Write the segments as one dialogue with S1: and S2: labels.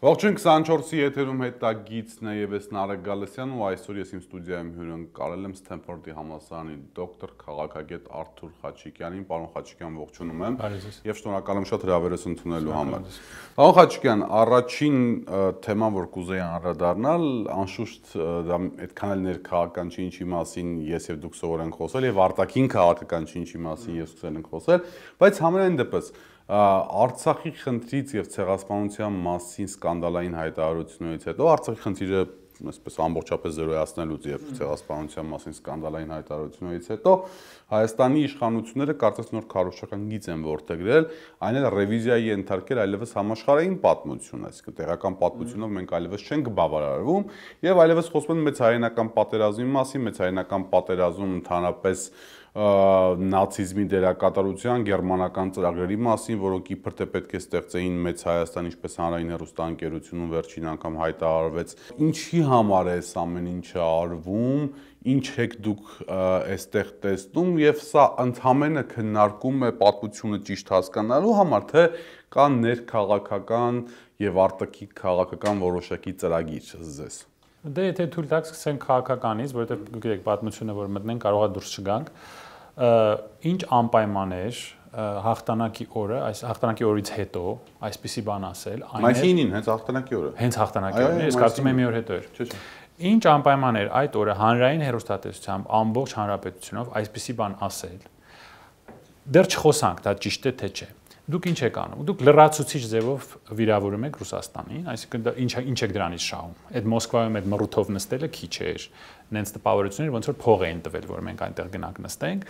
S1: Ողջույն 24-ի եթերում հետագիծն է եւ ես Նարեկ Գալստյանն ու այսօր ես իմ ստուդիայում հյուրընկալել եմ Սթենֆորդի համալսարանի դոկտոր քաղաքագետ Արթուր Խաչիկյանին։ Պարոն Խաչիկյան, ողջունում եմ եւ շնորհակալ եմ շատ հրավերս ընդունելու համար։ Պարոն Խաչիկյան, առաջին թեման, որ կուզեի անդրադառնալ, անշուշտ դա այդքան էլ ներքաղաքական չի, ինչի մասին ես եւ դուք սովոր ենք խոսել եւ արտաքին քաղաքական չի, ինչի մասին ես սկսել ենք խոսել, բայց համենայն դեպս Արցախի խնդրից եւ ցեղասպանության մասին սկանդալային հայտարարություններից հետո Արցախի խնդիրը այսպես ամբողջապես զրոյացնելուց եւ ցեղասպանության մասին սկանդալային հայտարարություններից հետո Հայաստանի իշխանությունները կարծես նոր քարոզչական գիծ են որդեգրել, այն էլ ռևիզիայի ենթարկել այլևս համաշխարհային պատմություն, այսինքն տեղական պատմությունով մենք այլևս չենք բավարարվում եւ այլևս խոսում են մեծ հայերենական պատերազմի մասին, մեծ հայերենական պատերազմում ընդհանրապես նացիզմի դերակատարության, գերմանական ծրագրերի մասին, որոնք իբր թե պետք է ստեղծեին մեծ Հայաստան, ինչպես հանրային հեռուստաընկերությունում վերջին անգամ հայտարարվեց։ Ինչի համար է այս ամեն ինչը արվում, ինչ եք դուք այստեղ տեսնում եւ սա ընդհանրապես քննարկում է պատմությունը ճիշտ հասկանալու համար, թե կա ներքաղաքական եւ արտաքին քաղաքական որոշակի ծրագիր ձեզ։
S2: Դե եթե թույլ տաք սկսենք քաղաքականից, որովհետեւ գիտեք պատմությունը որ մտնենք կարող է դուրս չգանք, ինչ անպայման էր հաղթանակի օրը, այս հաղթանակի օրից հետո այսպիսի բան ասել,
S1: այն է Մայիսին հենց հաղթանակի օրը։
S2: Հենց հաղթանակի օրն է, ես կարծում եմ մի օր հետո էր։ Ինչ անպայման էր այդ օրը հանրային հեռուստատեսությամբ ամբողջ հանրապետությունով այսպիսի բան ասել։ Դեռ չխոսանք դա ճիշտ է թե չէ։ Դուք ինչ եք անում։ Դուք լրացուցիչ ձևով վիրավորում եք Ռուսաստանին, այսինքն ինչ եք դրանից շահում։ Այդ Մոսկվայում այդ մռութով նստելը քիչ էր, նենց տպավորություններ ոնց որ փող էին տվել, որ մենք այնտեղ գնանք նստենք,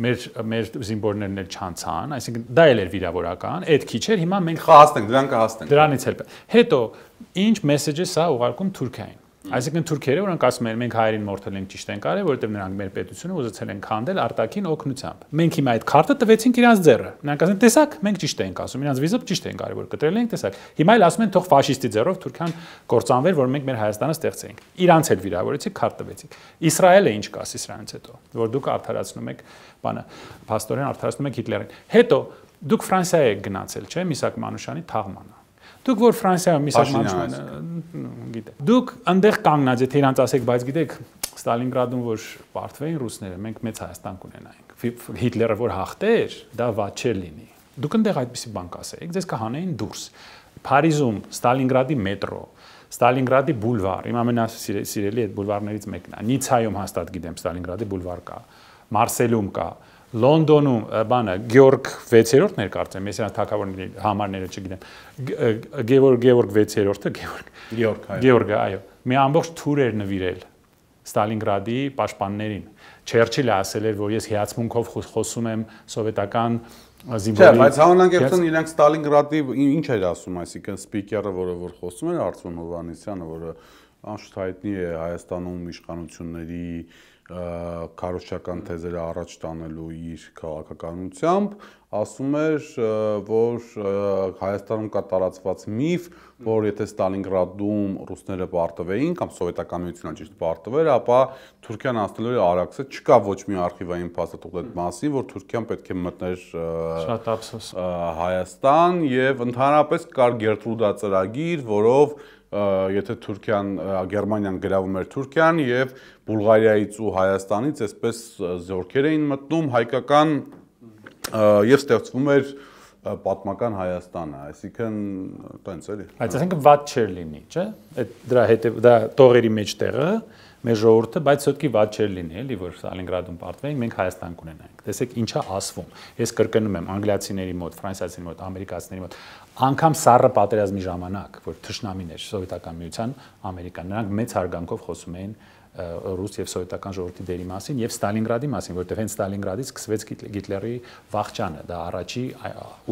S2: մեր զինվորներն էլ չանցան, այսինքն դա էլ էր վիրավորական, այդ քիչ էր, հիմա մենք
S1: կհասնենք, դրան կհասնենք։
S2: Դրանից էլ։ Հետո ինչ մեսեջ է սա ուղարկում Թուրքիային։ Այսինքն թուրքերը որոնք ասում են մենք հայերին մորթել ենք ճիշտ են կարել, որովհետև նրանք մեր պետությունը ուզեցել են քանդել արտաքին օգնությամբ։ Մենք հիմա այդ քարտը տվեցինք իրանց ձեռը։ Նրանք ասեն տեսակ, մենք ճիշտ ենք ասում, իրանց վիզը ճիշտ են կարել, որ կտրել ենք, տեսակ։ Հիմա էլ ասում են թող ֆաշիստի ձեռով Թուրքիան կործանվեր, որ մենք մեր Հայաստանը ստեղծեինք։ Իրանց էլ վիրավորեցիք, քարտ տվեցիք։ Իսրայելը ինչ կասի սրանից հետո, որ դուք արդարացնում եք բանը, փաստորեն արդարացնում եք Հիտլերին։ Հետո դուք Ֆրանսիա եք գնացել, չէ՞, Միսակ Մանուշյանի թաղմանը։ Դուք որ Ֆրանսիայում Միսակ Մանուշյանը գիտեք։ Դուք այնտեղ կանգնած եթե իրանց ասեք, բայց գիտեք, Ստալինգրադում որ պարտվեին ռուսները, մենք մեծ Հայաստան կունենայինք։ Հիտլերը որ հաղթեր, դա վատ չէր լինի։ Դուք այնտեղ այդպիսի բան կասեիք, ձեզ կհանեին դուրս։ Փարիզում Ստալինգրադի մետրո, Ստալինգրադի բուլվար, իմ ամենասիրելի այդ բուլվարներից մեկն է։ Նիցայում հաստատ գիտեմ Ստալինգրադի բուլվար կա, Մարսելում կա, Լոնդոնում բանը Գեորգ 6-րդն էր կարծեմ, ես իրանց թագավորների համարները չգիտեմ։ Գեորգ 6-րդը, Գեորգը, այո։ Մի ամբողջ թուր էր նվիրել Ստալինգրադի պաշտպաններին։ Չերչիլը ասել էր, որ ես հիացմունքով խոսում եմ սովետական զինվորի։
S1: Չէ, բայց հանրանկերտն իրանք Ստալինգրադի ինչ էր ասում, այսինքն սպիկերը, որը խոսում էր Արծրուն Հովհաննիսյանը, որը անշուշտ հայտնի է Հայաստանում իշխանությունների քարոզչական թեզերը առաջ տանելու իր քաղաքականությամբ, ասում էր, որ Հայաստանում կա տարածված միֆ, որ եթե Ստալինգրադում ռուսները պարտվեին կամ սովետական միությունը ճիշտ պարտվեր, ապա Թուրքիան անցնելու էր Արաքսը, չկա ոչ մի արխիվային փաստաթուղթ այդ մասին, որ Թուրքիան պետք է մտներ
S2: շատ ափսոս
S1: Հայաստան եւ ընդհանրապես կար Գերտրուդա ծրագիր, որով եթե Թուրքիան Գերմանիան գրավում էր Թուրքիան եւ Բուլղարիայից ու Հայաստանից այսպես զորքեր էին մտնում հայկական եւ ստեղծվում էր պատմական Հայաստանը, այսինքն տենց էլի։
S2: Բայց ասենք վատ չէր լինի, չէ՞։ Դրա հետեւ դա տողերի մեջ տեղը մեր ժողովուրդը, բայց սոտքի վատ չէր լինի, էլի որ Ստալինգրադում պարտվեին, մենք Հայաստան կունենայինք։ Տեսեք ինչա ասվում։ Ես կրկնում եմ անգլիացիների մոտ, ֆրանսիացիների մոտ, ամերիկացիների մոտ, անգամ սառը պատերազմի ժամանակ, որ թշնամին էր սովետական միության, Ամերիկան, նրանք մեծ հարգանքով խոսում էին ռուս եւ սովետական ժողովրդի դերի մասին եւ Ստալինգրադի մասին, որտեղ հենց Ստալինգրադից սկսվեց Հիտլերի վախճանը, դա առաջի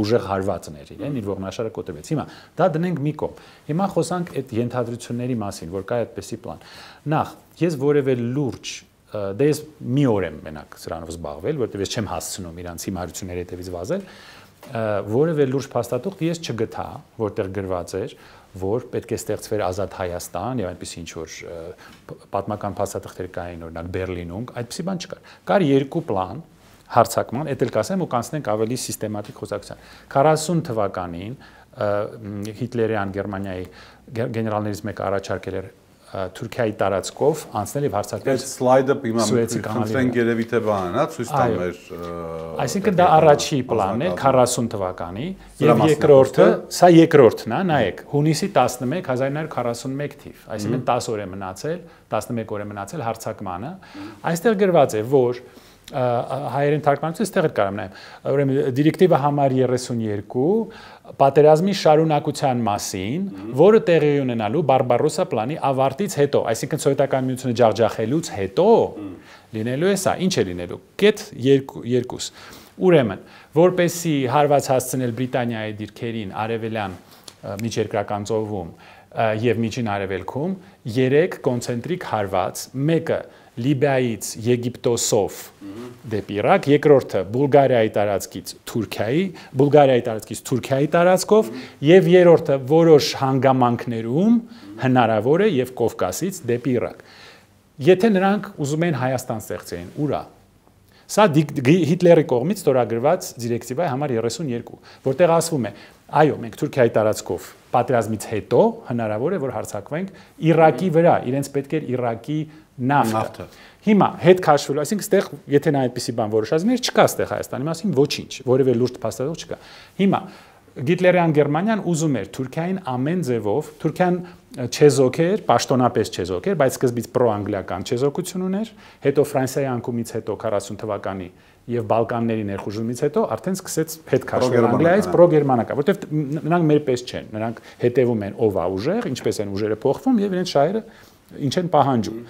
S2: ուժեղ հարվածն էր իրեն, իր ողնաշարը կոտրվեց։ Հիմա դա դնենք մի կողմ։ Հիմա խոսանք այդ ենթադրությունների մասին, որ կա այդպեսի պլան։ Նախ, ես որևէ լուրջ դե ես մի օր եմ մենակ սրանով զբաղվել, որտեղ ես չեմ հասցնում իրանց հիմարությունների հետևից վազել, որևէ լուրջ փաստաթուղթ ես չգտա, որտեղ գրված էր, որ պետք է ստեղծվեր ազատ Հայաստան եւ այնպես ինչ որ պատմական փաստաթղթեր կային օրինակ Բերլինում, այդպիսի բան չկար։ Կար երկու պլան հարձակման, էդ էլ կասեմ ու կանցնենք ավելի սիստեմատիկ խոսակցության։ 40 թվականին Հիտլերյան Գերմանիայի գեներալներից մեկը առաջարկել էր Թուրքիայի տարածքով անցնել եւ հարձակվել
S1: սլայդը խնդրենք երևի թե բանն է, ցույց տա մեր
S2: այսինքն դա առաջի պլանն է 40 թվականի եւ երկրորդը, սա երկրորդն է, նայեք, հունիսի 11 1941 թիվ, այսինքն 10 օր է մնացել, 11 օր է մնացել հարձակմանը, այստեղ գրված է, որ հայերեն թարգմանությունը այստեղ էլ կարամ նայեմ, ուրեմն դիրեկտիվա համար 32 պատերազմի շարունակության մասին, որը տեղի ունենալու Բարբարոսա պլանի ավարտից հետո, այսինքն սովետական միությունը ջախջախելուց հետո լինելու է սա, ինչ է լինելու, կետ 2, ուրեմն, որպեսի հարված հասցնել Բրիտանիայի դիրքերին արևելյան միջերկրական ծովում եւ միջին արևելքում 3 կոնցենտրիկ հարված, մեկը Լիբիայից Եգիպտոսով դեպի Իրաք, երկրորդը Բուլղարիայի տարածքից Թուրքիայի տարածքով եւ երրորդը որոշ հանգամանքներում հնարավոր է եւ Կովկասից դեպի Իրաք։ Եթե նրանք ուզում են Հայաստան ստեղծեին, ուրա։ Սա Հիտլերի կողմից ստորագրված դիրեկտիվայի համար 32, որտեղ ասվում է, այո, մենք Թուրքիայի տարածքով պատերազմից հետո հնարավոր է որ հարձակվենք Իրաքի վրա, իրենց պետք է Իրաքի նավթը։ Հիմա հետ քաշվելու, այսինքն ստեղ եթե նա այդպիսի բան որոշածներ չկա ստեղ Հայաստանի մասին ոչինչ, որևէ լուրջ փաստաթուղթ չկա։ Հիմա Հիտլերյան Գերմանիան ուզում էր Թուրքիային ամեն ձևով, Թուրքիան չեզոք էր, պաշտոնապես չեզոք էր, բայց սկզբից պրոանգլիական չեզոքություն ուներ, հետո Ֆրանսիայի անկումից հետո 40 թվականի եւ Բալկանների ներխուժումից հետո արդեն սկսեց հետ քաշվել Անգլիայից պրոգերմանական, որտեղ նրանք մեր պես չեն, նրանք հետևում են ով է ուժեղ, ինչպես են ուժերը փոխվում եւ իրենց շահերը ինչ են պահանջում։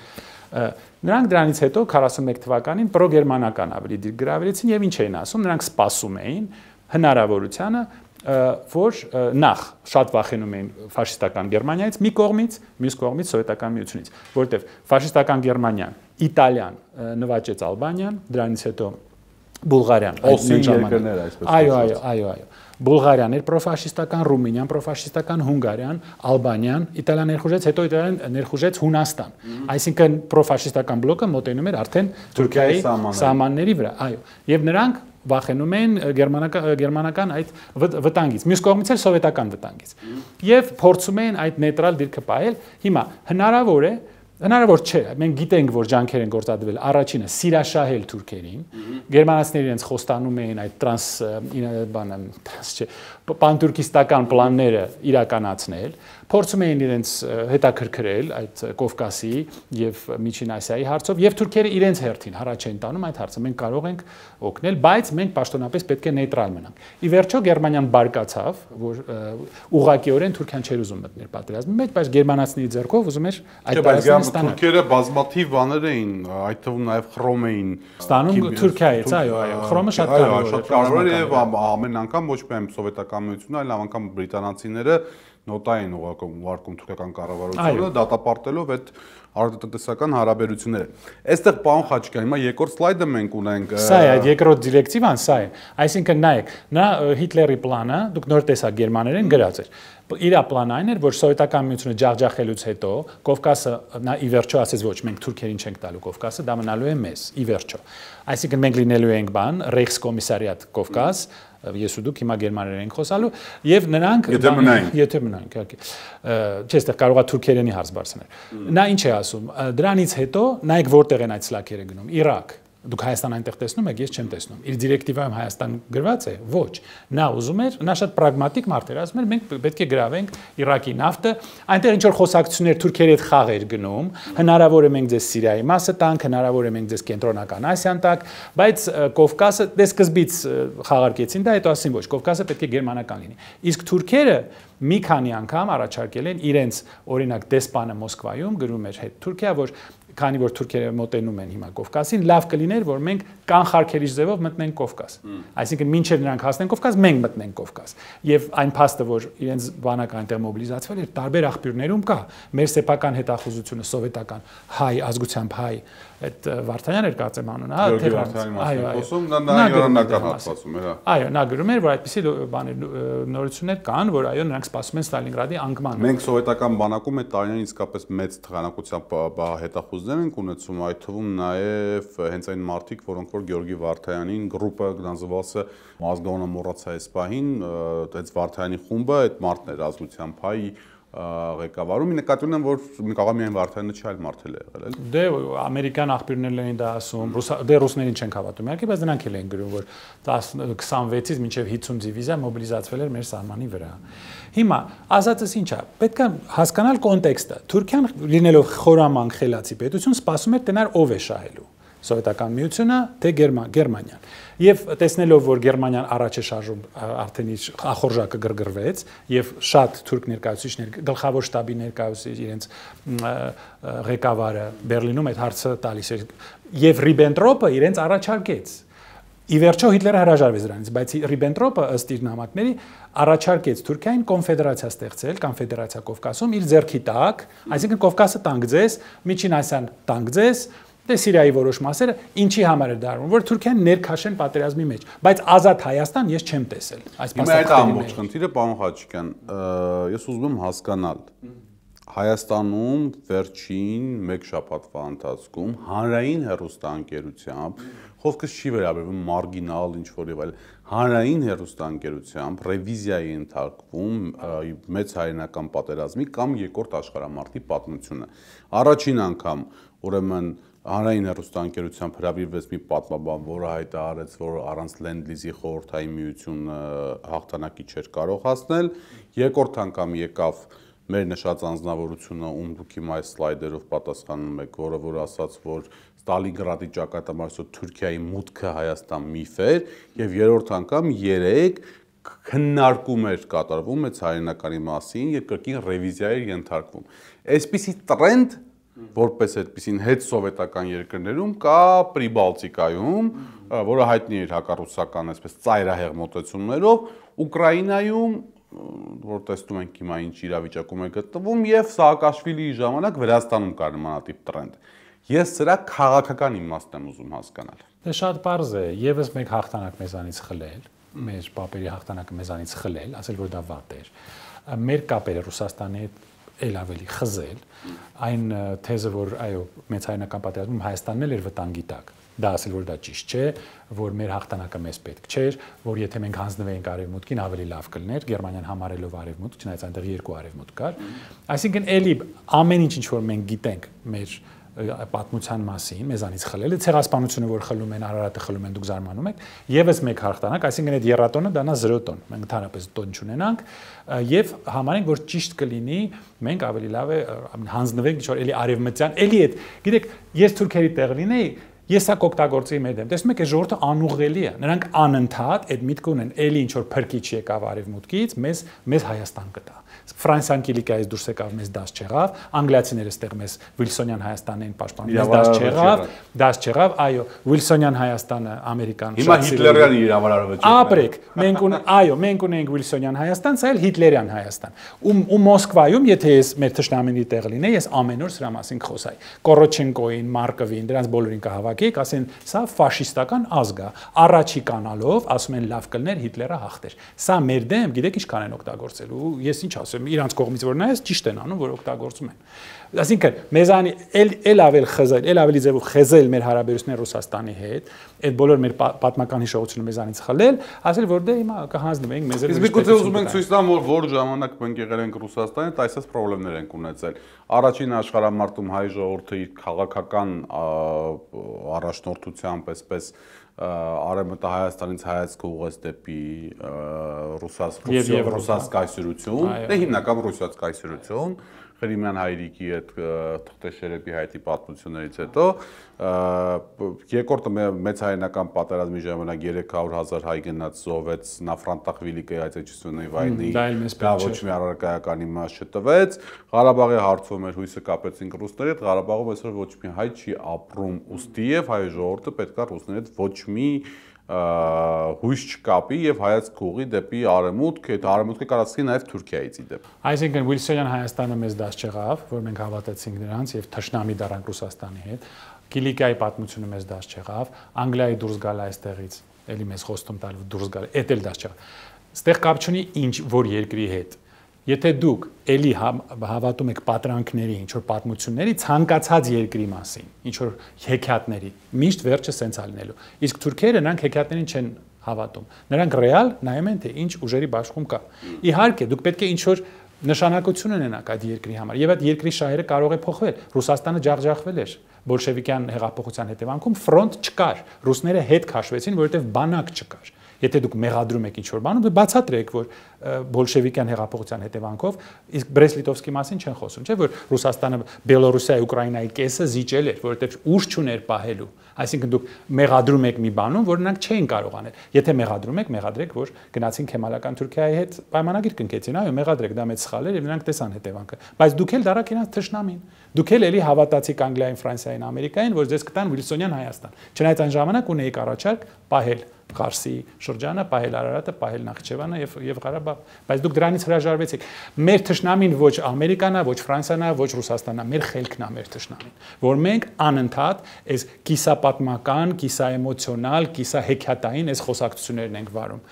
S2: Նրանք դրանից հետո 41 թվականին պրոգերմանական ավելի դիր գրավեցին եւ ինչ էին ասում, նրանք սպասում էին հնարավորությանը, որ նախ շատ վախենում էին ֆաշիստական Գերմանիայից մի կողմից, մյուս կողմից սովետական միությունից, որտեղ ֆաշիստական Գերմանիան, Իտալիան նվաճեց Ալբանիան, դրանից հետո Բուլղարիան, այո, Բուլղարիան էր պրոֆաշիստական, Ռումինիան պրոֆաշիստական, Հունգարիան, Ալբանիան, Իտալիան ներխուժեց, հետո Իտալիան ներխուժեց Հունաստան։ Այսինքն պրոֆաշիստական բլոկը մոտենում էր արդեն Թուրքիայի սահմանների վրա, այո։ Եվ նրանք վախենում են գերմանական այդ վտանգից, մյուս կողմից էլ սովետական վտանգից։ Եվ փորձում են այդ նեյտրալ դիրքը պահել։ Հիմա հնարավոր չէ, մենք գիտենք, որ ջանքեր են գործադրվել առաջինը սիրաշահել թուրքերին, գերմանացիները իրենց խոստանում էին այդ պանտուրքիստական պլանները իրականացնել, փորձում էին իրենց հետաքրքրել այդ Կովկասի եւ Միջին Ասիայի հարցով եւ թուրքերը իրենց հերթին հառաչ են տանում այդ հարցը, մենք կարող ենք օգնել, բայց մենք պաշտոնապես պետք է նեյտրալ մնանք։ Ի վերջո Գերմանիան բարկացավ, որ ուղղակիորեն Թուրքիան չէր ուզում մտնել պատերազմի մեջ, բայց գերմանացիների ձեռքով ուզում էր այդ տարածքները ստանալ։
S1: Թուրքերը բազմաթիվ բաներ էին, այդ թվում նաեւ խրոմ էին
S2: ստանում Թուրքիայից, այո, խրոմը շատ կարևոր է։
S1: Շատ կարևոր է եւ ամեն անգամ ոչ միայն սովետական միությունը, այլ անգամ բրիտանացիները նոտա են ուղարկում թուրքական կառավարությունը դատապարտելով այդ արտադրական հարաբերությունները։ Այստեղ պարոն Խաչիկյան, հիմա երկրորդ սլայդը մենք ունենք։
S2: Սա է, այդ երկրորդ դիրեկտիվան, սա է։ Այսինքն նայեք, նա Հիտլերի պլանը, դուք նոր տեսակ գերմաներեն գրած էր։ Իր պլանը այն էր, որ սովետական միությունը ջախջախելուց հետո Կովկասը նա ի վերջո ասեց ոչ, մենք թուրքերին չենք տալու Կովկասը, դա մնալու է մեզ, ի վերջո։ Այսինքն մենք լինելու ենք բան, Ռեյխսկոմիսարիատ Կովկաս, ես ու դուք հիմա գերմաներեն ենք խոսալու, եւ նրանք եթե մնանք, իհարկե։ Չէ, այստեղ կարողա թուրքերենի հարց բարձրանել։ Նա ինչ է ասում, դրանից հետո նայեք որտեղ են այդ սլաքերը գնում, Իրաք։ Դուք Հայաստան այնտեղ տեսնում եք, ես չեմ տեսնում։ Իր դիրեկտիվայում Հայաստան գրված է, ոչ։ Նա ուզում էր, նա շատ պրագմատիկ մարդ էր, ասում էր մենք պետք է գրավենք Իրաքի նավթը, այնտեղ ինչ որ խոսակցություններ թուրքերի հետ խաղ էր գնում, հնարավոր է մենք ձեզ Սիրիայի մասը տանք, հնարավոր է մենք ձեզ կենտրոնական Ասիան տանք, բայց Կովկասը դե սկզբից խաղարկեցին դա, հետո ասին ոչ, Կովկասը պետք է գերմանական լինի։ Իսկ թուրքերը մի քանի անգամ առաջարկել են իրենց օրինակ դեսպանը Մոսկվայում գրում էր հետ Թուրքիա, որ քանի որ թուրքերը մոտենում են հիմա Կովկասին, լավ կլիներ, որ մենք կանխարգելիչ ձևով մտնենք Կովկաս։ Այսինքն մինչև նրանք հասնեն Կովկաս, մենք մտնենք Կովկաս։ Եվ այն փաստը, որ իրենց բանակը այնտեղ մոբիլիզացվել էր, տարբեր աղբյուրներում կա։ Մեր սեփական հետախուզությունը սովետական հայ ազգությամբ հայ այդ Վարդանյանն էր կարծեմ անունը, հա,
S1: Գյորգի Վարդանյանի մասին խոսում, դա իրանական հատվածում էր, հա։
S2: Այո, նա գրում էր, որ այդպիսի նորություններ կան, որ այո, նրանք սպասում են Ստալինգրադի անկմանը։
S1: Մենք սովետական բանակում այդ տարիներին իսկապես մեծ թղանակությամբ հետախուզներ ենք ունեցում, այդ թվում նաև հենց այն մարդիկ, որոնք որ Գյորգի Վարդանյանին գրուպը գնանձվալսը ազգանունը մոռացա այս պահին, այդ Վարդանյանի խումբը, այդ մարդն էր ազգությամբ հայ ղեկավարում, նկատի ունեմ, որ կարող միայն Վարդանյանը չի, այլ մարդ էլ եղել է։
S2: Դե ամերիկյան աղբյուրներն էին դա ասում, դե ռուսներին չենք հավատում, իհարկե, բայց նրանք էլ են գրում, որ 26-ից մինչև 50 դիվիզիա մոբիլիզացվել էր մեր սահմանի վրա։ Հիմա ասածս ինչ է, պետք է հասկանալ կոնտեքստը։ Թուրքիան լինելով խորամանկ խելացի պետություն, սպասում էր տենար ով է շահելու։ Սովետական միությունը, թե Գերմանիան։ Եվ տեսնելով, որ Գերմանիան առաջ է շարժում, արդեն իր ախորժակը գրգռվեց, եւ շատ թուրք ներկայացուցիչներ, գլխավոր շտաբի ներկայացուցիչ իրենց ղեկավարը Բերլինում այդ հարցը տալիս էր, եւ Ռիբենտրոպը իրենց առաջարկեց։ Ի վերջո Հիտլերը հրաժարվեց դրանից, բայց Ռիբենտրոպը ըստ իր նամակների առաջարկեց Թուրքիային կոնֆեդերացիա ստեղծել, կոնֆեդերացիա Կովկասում իր ձեռքի տակ, այսինքն Կովկասը տանկ ձեզ, Միջին Ասիան տանկ ձեզ, դե Սիրիայի որոշ մասերը ինչի համար էր դառնում, որ Թուրքիան ներքաշեն պատերազմի մեջ, բայց ազատ Հայաստան ես չեմ տեսել։
S1: Հիմա այդ ամբողջ խնդիրը, պարոն Խաչիկյան, ես ուզում եմ հասկանալ Հայաստանում վերջին 1 շաբաթվա ընթացքում հանրային հեռուստաընկերությամբ, խոսքս չի վերաբերվում մարգինալ ինչ-որ եւ այլ, հանրային հեռուստաընկերությամբ ռևիզիայի ենթարկվում մեծ հայրենական պատերազմի կամ երկրորդ աշխարհամարտի պատմությունը։ Առաջին անգամ, ուրեմն հանրային հեռուստաընկերությամբ հրավիրվեց մի պատմաբան, որը հայտարարեց, որ առանց Լենդ-լիզի խորհրդային միությունը հաղթանակի չէր կարող հասնել, երկրորդ անգամ եկավ մեր նշած անձնավորությունը, ում դուք հիմա այս սլայդերով պատասխանում եք, որը ասաց, որ Ստալինգրադի ճակատամարտով Թուրքիայի մուտքը Հայաստան միֆ էր, եւ երրորդ անգամ 3 քննարկում էր կատարվում այդ հայրենականի մասին եւ կրկին ռևիզիա էր ենթարկվում։ Այսպիսի տրենդ, որպես այդպիսին հետ սովետական երկրներում կա Պրիբալտիկայում, որը հայտնի էր հակառուսական այսպես ծայրահեղ մոտեցումներով, Ուկրաինայում, որ տեսնում ենք հիմա ինչ իրավիճակում է գտնվում, եւ Սաակաշվիլիի ժամանակ Վրաստանում կար նմանատիպ տրենդ։ Ես սրա քաղաքական իմաստն եմ ուզում հասկանալ։
S2: Դե շատ պարզ է, եւս մեկ հաղթանակ մեզանից խլել, մեր պապերի հաղթանակը մեզանից խլել, ասել որ դա վատ էր։ Մեր կապերը Ռուսաստանի հետ էլ ավելի խզել, այն թեզը, որ այո, մեծ հայրենական պատերազմում Հայաստանն էլ էր վտանգի տակ, դա ասել, որ դա ճիշտ չէ, որ մեր հաղթանակը մեզ պետք չէր, որ եթե մենք հանձնվեինք արևմուտքին, ավելի լավ կլիներ, Գերմանիան համարելով արևմուտք, չնայած այնտեղ 2 արևմուտք կար, այսինքն էլի ամեն ինչ որ մենք գիտենք մեր պատմության մասին, մեզանից խլել է ցեղասպանությունը, որ խլում են, Արարատը խլում են, դուք զարմանում եք, եւս մեկ հաղթանակ, այսինքն այդ եռատոնը դառնա 0 տոն, մենք ընդհանրապես տոն չունենանք, եւ համարենք, որ ճիշտ կլինի, մենք ավելի լավ է հանձնվենք ինչ-որ էլի արևմտյան, էլի այդ, գիտեք, ես թուրքերի տեղ լինեի, ես սա կօգտագործեի մեր դեմ, տեսնում եք, այս ժողովուրդը անուղղելի է, նրանք անընդհատ այդ միտքը ունեն, էլի ինչ-որ փրկիչ եկավ արևմուտքից, մեզ Հայաստան կտա։ Ֆրանսիան Կիլիկայից դուրս եկավ, մեզ դաս չեղավ, անգլիացիները ստեղ մեզ Վիլսոնյան Հայաստանն էին պաշտպանում, մեզ դաս չեղավ, այո, Վիլսոնյան Հայաստանը ամերիկան
S1: հիմա հիտլերյան իրավարարը չէ։
S2: Ապրեք, մենք ունենք Վիլսոնյան Հայաստան, սա էլ հիտլերյան Հայաստան։ Ու Մոսկվայում, եթե ես մեր թշնամիների տեղ լինեի, ես ամեն օր սրա մասին կխոսայի։ Կորոչենկոին, Մարկովին, դրանց բոլորին կհավաքեի, ասեն, սա ֆաշիստական ազգ է։ Առաջի կանալով ասում են լավ կլներ Հիտլերը հաղթեր։ Սա մեր դեմ, գիտեք ինչ կանեն օգտագործել։ Ու ես ինչ ասեմ, իրանց կողմից որ նայես ճիշտ են անում, որ օգտագործում են։ Այսինքն մեզանի էլ ավելի ձևով խզել մեր հարաբերությունները Ռուսաստանի հետ, այդ բոլոր մեր պատմական հիշողությունը մեզանից խլել, ասել որ դե հիմա կհանձնվենք մեզ էլ։
S1: Իսկ միգուցե ուզում ենք ցույց տալ, որ ժամանակ մենք եղել ենք Ռուսաստանի, այսպես խնդիրներ ենք ունեցել։ Առաջին աշխարհամարտում հայ ժողովուրդը իր քաղաքական առաջնորդությամբ այսպես Արևմտա Հայաստանից հայացքը ուղղեց դեպի ռուսաց կայսրություն, դե հիմնական ռուսաց կայսրություն, Ղրիմյան հայրիկի այդ թղթեշերեպի հայտի պատմություններից հետո երկրորդը մեծ հայրենական պատերազմի ժամանակ 300,000 հայ գնաց զոհվեց на фронтах Великой Отечественной войны, դա ոչ մի առարկայական իմաստ չտվեց, Ղարաբաղի հարցում էր հույսը կապեցինք ռուսների հետ, Ղարաբաղում այսօր ոչ մի հայ չի ապրում, ուստի եւ հայ ժողովուրդը պետք է ռուսների հետ ոչ մի հույս չկապի եւ հայացք ուղի դեպի արևմուտք, այդ արևմուտքը կարծիքի նաեւ Թուրքիայից իդեպ։
S2: Այսինքն Վիլսոնյան Հայաստանը մեզ դաս չեղավ, որ մենք հավատացինք նրանց եւ թշնամի դառանք Ռուսաստանի հետ։ Կիլիկիայի պատմությունը մեզ դաս չեղավ, Անգլիայի դուրս գալ այստեղից, էլի մեզ խոստում տալ դուրս գալ, էդ էլ դաս չեղավ։ Ստեղ կապ չունի ինչ որ երկրի հետ։ Եթե դուք էլի հավատում եք պատրանքների, ինչ որ պատմությունների, ցանկացած երկրի մասին, ինչ որ հեքիաթների, միշտ վերջը սենց ալնելու։ Իսկ թուրքերը նրանք հեքիաթներին չեն հավատում։ Նրանք ռեալ նայում են թե ինչ ուժերի բաշխում կա։ Իհարկե, դուք պետք է ինչ որ նշանակություն ունենաք այդ երկրի համար։ Եվ այդ երկրի շահերը կարող է փոխվել։ Ռուսաստանը ջախջախվել էր բոլշևիկյան հեղափոխության հետևանքում, ֆրոնտ չկար։ Ռուսները հետ քաշվեցին, որովհետև բանակ չկար։ Եթե դուք մեղադրում եք ինչ-որ բանում, դուք բացատրեք, որ բոլշևիկյան հեղափոխության հետևանքով, իսկ Բրեստ-Լիտովսկի մասին չեն խոսում, չէ՞, որ Ռուսաստանը Բելոռուսիայի, Ուկրաինայի կեսը զիջել էր, որովհետև ուժ չուներ պահելու։ Այսինքն դուք մեղադրում եք մի բանում, որ նրանք չէին կարող անել։ Եթե մեղադրում եք, մեղադրեք, որ գնացին Քեմալական Թուրքիայի հետ պայմանագիր կնքեցին, այո, մեղադրեք, դա մեծ սխալ էր եւ նրանք տեսան հետևանքը։ Բայց դուք էլ դարակ իրաց թշնամին։ Դուք էլ էլի հավատացիք Անգլիային, Ֆրանսիային, Ամերիկային, որ ձեզ կտան Վիլսոնյան Հայաստան։ Չնայած այն ժամանակ ունեիք առաջարկ պահել Ղարսի շրջանը, պահել Արարատը, պահել Նախիջևանը եւ Ղարաբաղ, բայց դուք դրանից հրաժարվեցիք։ Մեր թշնամին ոչ Ամերիկան է, ոչ Ֆրանսիան է, ոչ Ռուսաստանն է, մեր խելքն է մեր թշնամին, որ մենք անընդհատ այս կիսապատմական, կիսաէմոցիոնալ, կիսահեքիաթային այս խոսակցություններն ենք վարում։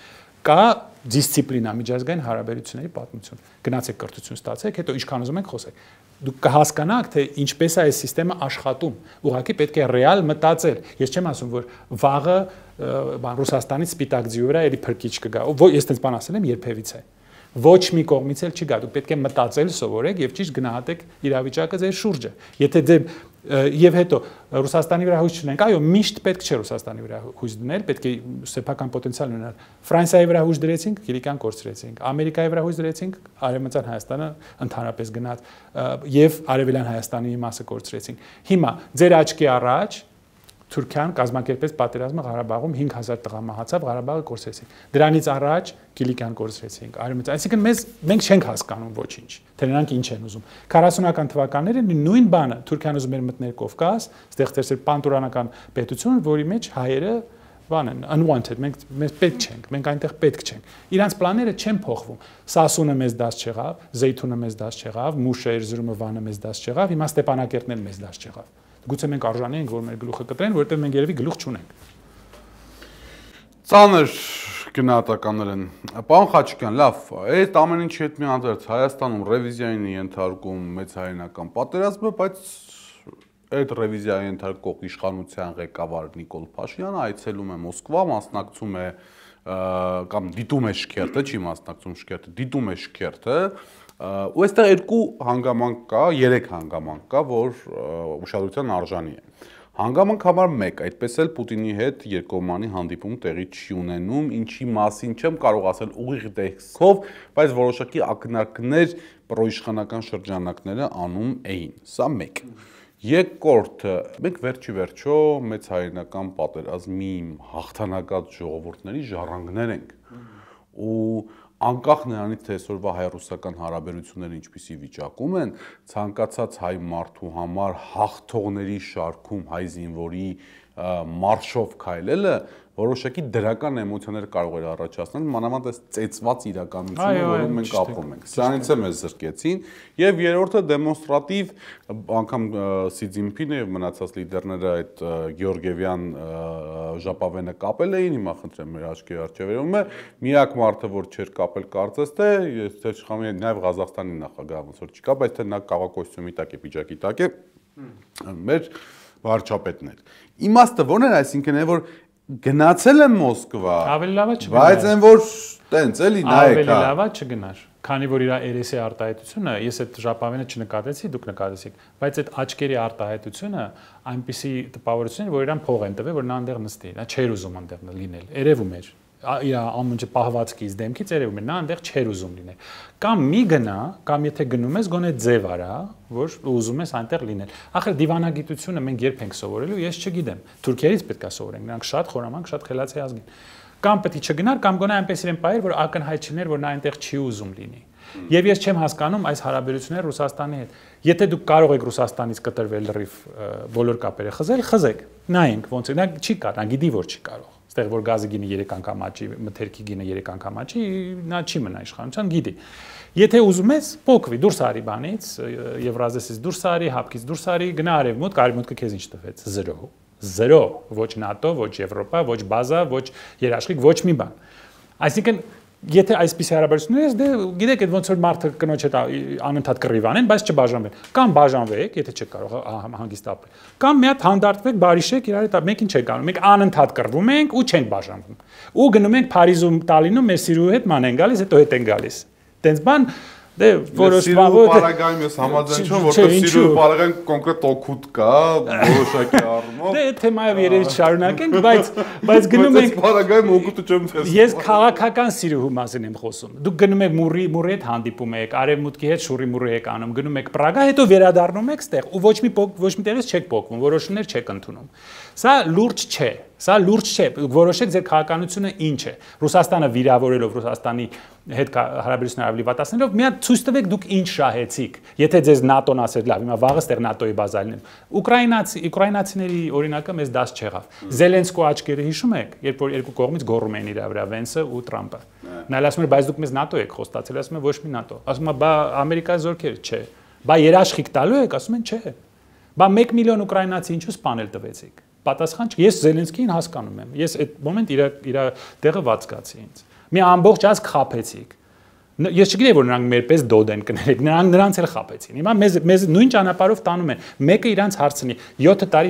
S2: Կա դիսցիպլինա, միջազգային հարաբերությունների պատմություն։ Գնացեք կրթություն ստացեք, հետո ինչքան ուզում եք խոսեք։ Դուք կհասկանաք, թե ինչպես է այս համակարգը աշխատում։ Ուղղակի պետք է ռեալ մտածել։ Ես չեմ ասում, որ վաղը Ռուսաստանից սպիտակ ձիու վրա էլի փրկիչ կգա։ Ես այդպես բան ասել եմ երբևիցե։ Ոչ մի կողմից էլ չի գա։ Դուք պետք է մտածել սովորեք եւ ճիշտ գնահատեք իրավիճակը ձեր շուրջը։ Եթե դե եւ հետո Ռուսաստանի վրա հույս չունենք, այո, միշտ պետք չէ Ռուսաստանի վրա հույս դնել, պետք է սեփական պոտենցիալ ունենալ։ Ֆրանսիայի վրա հույս դրեցինք, Կիլիկիան կորցրեցինք։ Ամերիկայի վրա հույս դրեցինք, Արևմտյան Հայաստանը ընդհանրապես գնաց եւ Արևելյան Հայաստանի մասը կորցրեցինք։ Հիմա ձեր աչքի առաջ Թուրքիան կազմակերպեց պատերազմը Ղարաբաղում 5000 տղա մահացավ, Ղարաբաղը կորցրեցին։ Դրանից առաջ Կիլիկիան կորցրեցինք, Արևմտյան, այսինքն մենք չենք հասկանում ոչինչ, թե նրանք ինչ են ուզում։ 40-ական թվականներին նույն բանը Թուրքիան ուզում էր մտնել Կովկաս, ստեղծել պանտուրանական պետություն, որի մեջ հայերը բան են, unwanted, մենք պետք չենք, մենք այնտեղ պետք չենք։ Իրանց պլանները չեն փոխվում։ Սասունը մեզ դաս չեղավ, Զեյթունը մեզ դաս չեղավ, Մուշը, Էրզրումը, Վանը մեզ դաս չեղավ, հիմա Ստեփանակերտն էլ մեզ դաս չեղավ։ Գուցե մենք արժանի ենք, որ մեր գլուխը կտրեն, որովհետև մենք երևի գլուխ չունենք։
S1: Ծանր գնահատականներ են։ Պարոն Խաչիկյան, լավ, այդ ամեն ինչի հետ միանձերց Հայաստանում ռևիզիային ենթարկում մեծ հայերենական պատերազմը, բայց այդ ռևիզիայի ենթարկող իշխանության ղեկավար Նիկոլ Փաշինյանը այցելում է Մոսկվա, մասնակցում է կամ դիտում է Շքերթը, չի մասնակցում Շքերթը, դիտում է Շքերթը, ու այստեղ երկու հանգամանք կա, երեք հանգամանք կա, որ ուշադրության արժանի է։ Հանգամանք համար 1, այդպես էլ Պուտինի հետ երկկողմանի հանդիպում տեղի չի ունենում, ինչի մասին չեմ կարող ասել ուղիղ տեսքով, բայց որոշակի ակնարկներ պրոիշխանական շրջանակները անում էին։ Սա 1։ Երկրորդը, մենք վերջիվերջո մեծ հայերենական պատերազմի հաղթանակած ժողովուրդների ժառանգներ ենք։ Ու անկախ նրանից թե այսօրվա հայ-ռուսական հարաբերությունները ինչպիսի վիճակում են, ցանկացած հայ մարդու համար հաղթողների շարքում հայ զինվորի մարշով քայլելը որոշակի դրական էմոցիաներ կարող էր առաջացնել, մանավանդ այս ծեծված իրականությունը, որում մենք ապրում ենք։ Սրանից է մեզ զրկեցին, եւ երրորդը դեմոնստրատիվ անգամ Սի Ցզինփինը եւ մնացած լիդերները այդ Գեորգիևյան ժապավենը կապել էին, հիմա խնդրեմ մեր աչքի առջևերում է, միակ մարդը, որ չէր կապել կարծես թե, ես թե չխամի նաեւ Ղազախստանի նախագահը ոնց որ չկա, բայց թե նա կաղակոստյումի տակ է, պիջակի տակ է, մեր վարչապետն էր։ Իմաստը ո՞րն է, այսինքն է որ գնացել եմ Մոսկվա,
S2: ավելի լավ է չգնար,
S1: բայց այն որ տենց էլի նայեք,
S2: ավելի լավ է չգնար, քանի որ իր երեսի արտահայտությունը, ես այդ ժապավենը չնկատեցի, դուք նկատեցիք, բայց այդ աչքերի արտահայտությունը այնպիսի տպավորություն է, որ իրան փող են տվել, որ նա այնտեղ նստի, նա չէր ուզում այնտեղ լինել, երևում էր, իր ամենը պահվածքից դեմքից երևում էր, նա այնտեղ չէր ուզում լինել, կամ մի գնա, կամ եթե գնում ես, գոնե ձև արա, որ ուզում ես այնտեղ լինել։ Ախր դիվանագիտությունը մենք երբ ենք սովորելու, ես չգիտեմ, թուրքերից պետք է սովորենք, նրանք շատ խորամանկ, շատ խելացի ազգ են։ Կամ պետք է չգնար, կամ գոնե այնպես իրեն պահեր, որ ակնհայտ չներ, որ նա այնտեղ չի ուզում լինի։ Եվ ես չեմ հասկանում այս հարաբերությունները Ռուսաստանի հետ։ Եթե դուք կարող եք Ռուսաստանից կտրվել լրիվ բոլոր կապերը խզել, խզեք։ Նայենք ոնց է, նա չի կարող, նա գիտի որ չի կարող։ Ստեղ որ գազի գինը 3 անգամ աճի, մթերքի գինը 3 անգամ աճի, նա չի մնա իշխանության, գիտի։ Եթե ուզում ես, փոքվի, դուրս արի բանից, Եվրազիայից դուրս արի, հապկից դուրս արի, գնա արևմուտք, արևմուտքը քեզ ինչ տվեց։ 0 ոչ ՆԱՏՕ, ոչ Եվրոպա, ոչ բազա, ոչ երաշխիք, ոչ մի բան։ Այսինքն եթե այսպես հարաբերություններ ես, դե գիտեք, այդ ոնց որ մարդը կնոջ հետ անընդհատ կռիվ անեն, բայց չբաժանվեն։ Կամ բաժանվեք, եթե չեք կարող հանգիստ ապրել։ Կամ մի հատ հանդարտվեք, բարիշեք, իրար հետ մեկին չեք անում։ Մենք անընդհատ կռվում ենք ու չենք բաժանվում։ Ու գնում ենք Փարիզում, Տալինում, մեր սիրուհու հետ ման են գալիս, հետո հետ են գալիս։ Տենց բան դե որոշ բանով
S1: պարագայում ես համաձայն չեմ, որտեղ սիրո պարագայում կոնկրետ օգուտ կա, որոշակի առումով։
S2: Դե թեմայով երևի շարունակենք, բայց գնում ենք
S1: պարագայում օգուտը չեմ տեսնում։
S2: Ես քաղաքական սիրո մասին եմ խոսում։ Դուք գնում եք մուրի հետ հանդիպում եք, արևմուտքի հետ շուրի մուրի եք անում, գնում եք Պրագա, հետո վերադառնում եք ստեղ ու ոչ մի տեղից չեք փոխվում, որոշումներ չեք ընդունում։ Սա լուրջ չէ։ Սա լուրջ չէ։ Որոշեք ձեր քաղաքականությունը ինչ է։ Ռուսաստանը վիրավորելով, Ռուսաստանի հետ հարաբերությունները ավելի վատացնելով, մի հատ ցույց տվեք դուք ինչ շահեցիք։ Եթե ձեզ ՆԱՏՕ-ն ասեր, լավ, հիմա վաղը ստեղ ՆԱՏՕ-ի բազալին են։ Ուկրաինացիների օրինակը մեզ դաս չեղավ։ Զելենսկու աչքերը հիշում եք, երբ որ երկու կողմից գոռում էին իր վրա Վենսը ու Տրամպը։ Նա ասում էր, բայց դուք մեզ ՆԱՏՕ եք խոստացել, ասում են ոչ մի ՆԱՏՕ։ Ասում է, բա Ամերիկայի զորքերը չէ։ Բա երաշխիք տալու եք, ասում են չէ։ Բա 1 միլիոն ուկրաինացի ինչու սպանել տվեցիք։ Պատասխան չի։ Ես Զելենսկիին հասկանում եմ։ Ես այդ մոմենտ իր տեղը ված զգացի ինձ։ Մի ամբողջ ազգ խաբեցիք։ Ես չգիտեի որ նրանք մեր պես դոդ են կներեք, նրանց էլ խաբեցին։ Հիմա մեզ նույն ճանապարհով տանում են։ Մեկը իրանց հարցնի 7 տարի